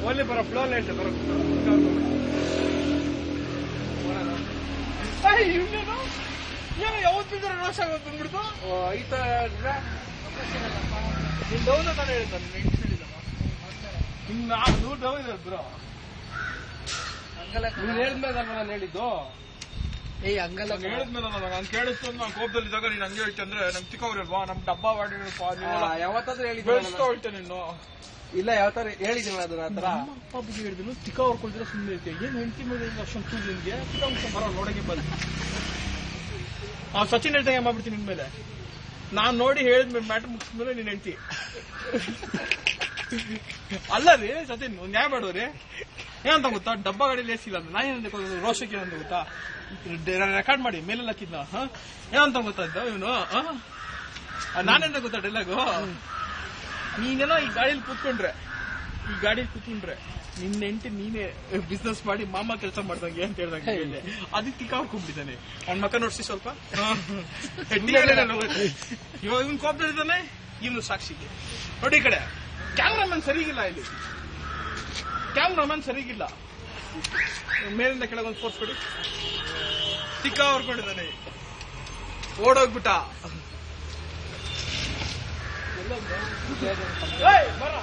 Only ಬರೋ flow light ಬರೋ ಇವನೇನು ಏನೋ ಯಾವತ್ತಿದ್ರೆ ರೋಷ ಆಗೋದು ಬಂದ್ಬಿಡ್ತು. ಈ ತರ ನಿನ್ ಡೌನ್ ತಾನೇ ಹೇಳಿದ್ದ ನಿನ್ನ 100 ಡೌನ್ ಇದೆ ಬ್ರೋ. ನೀನ್ ಹೇಳಿದ್ಮೇಲೆ ನಾನು ಹೇಳಿದ್ದು. ಹಂಗಲ್ಲ ಹೇಳಿದ್ಮೇಲೆ ನಾನು ಕೇಳಿಸ್ತು ನಾನು ಕೋಪದಲ್ಲಿದ್ದಾಗ ನೀನ್ ಹಂಗೆ ಹೇಳ್ತೆ ಅಂದ್ರೆ ನಮ್ ಚಿಕ್ಕವ್ರಲ್ವಾ ನಮ್ ಡಬ್ಬ ಮಾಡಿರಪ್ಪ ಯಾವತ್ತಾದ್ರೂ ಹೇಳಿದ್ದೆ ಬೆಳೆಸ್ತಾ ಹೇಳ್ತೇನೆ ನೀನು. ಇಲ್ಲ ಯಾವತ್ತಾರ ಹೇಳಿದಿಲ್ಲ ಅದನ್ನ ಆತರ ಅಪ್ಪ ಬಗ್ಗೆ ಹೇಳಿದ್ರು ಚಿಕ್ಕ ಹೊರ್ಕೊಳ್ತೀರ ಸುಮ್ಮನೆ ಐತೆ ಏನ್ ಹೆಂಡತಿ ಮೇಲೆ ಅಷ್ಟೊಂದು ನಿನ್ಗೆ ಚಿಕ್ಕ ಬರೋ ನೋಡಂಗೆ ಬಂದು ಸಚಿನ್ ಹೇಳ್ದಂಗೆ ಮಾಡ್ಬಿಡ್ತೀನಿ ನಿನ್ ಮೇಲೆ. ನಾನ್ ನೋಡಿ ಹೇಳಿದ್ಮೇಲೆ ಮ್ಯಾಟ್ರ್ ಮುಗಿಸ್ಮೇಲೆ ನೀನ್ ಹೆಂಡತಿ ಅಲ್ಲ ರೀ ಸಚಿನ್ ಒಂದ್ ನ್ಯಾಯ ಮಾಡೋರಿ. ಏನಂತ ಗೊತ್ತಾ ಡಬ್ಬ ಗಾಡಿಯಲ್ಲಿ ಏಸಿಲ್ಲ ನಾ ಏನಂತ ರೋಷಕ್ಕೆ ಏನಂತ ಗೊತ್ತಾ ರೆಕಾರ್ಡ್ ಮಾಡಿ ಮೇಲೆಲ್ಲ ಹಾಕಿದ್ನ ಏನಂತ ಗೊತ್ತಾ ಇದ್ದ ಇವನು ನಾನೆಂತ ಗೊತ್ತಾ ಡೈಲಾಗು ನೀನೇನೋ ಈ ಗಾಡಿಯಲ್ಲಿ ಕೂತ್ಕೊಂಡ್ರೆ ನಿನ್ನ ಹೆಂಡತಿ ನೀನೇ ಬಿಸ್ನೆಸ್ ಮಾಡಿ ಮಾಮ ಕೆಲಸ ಮಾಡ್ದಂಗೆ ಅಂತ ಹೇಳ್ದಂಗೆ ಹೇಳಿದೆ. ಅದಕ್ಕೆ ತಿಕ್ಕ ಹೊಡ್ಕೊಂಡ್ಬಿಟ್ಟಿದ್ದಾನೆ. ಅವ್ನ ಮಕ್ಕ ನೋಡ್ಸಿ ಸ್ವಲ್ಪ ಇವಾಗ ಇವನ್ ಕೋಪದಲ್ಲಿದ್ದಾನೆ ಇವನು ಸಾಕ್ಷಿಗೆ ನೋಡಿ. ಈ ಕಡೆ ಕ್ಯಾಮ್ರಾಮನ್ ಸರಿಗಿಲ್ಲ, ಇಲ್ಲಿ ಕ್ಯಾಮ್ರಾಮನ್ ಸರಿಗಿಲ್ಲ. ಮೇಲಿಂದ ಕೆಳಗೊಂದು ಫೋರ್ಸ್ ಕೊಡಿ. ತಿಕ್ಕ ಹೊರ್ಕೊಂಡಿದ್ದಾನೆ ಓಡೋಗ್ಬಿಟ್ಟ. ಬರ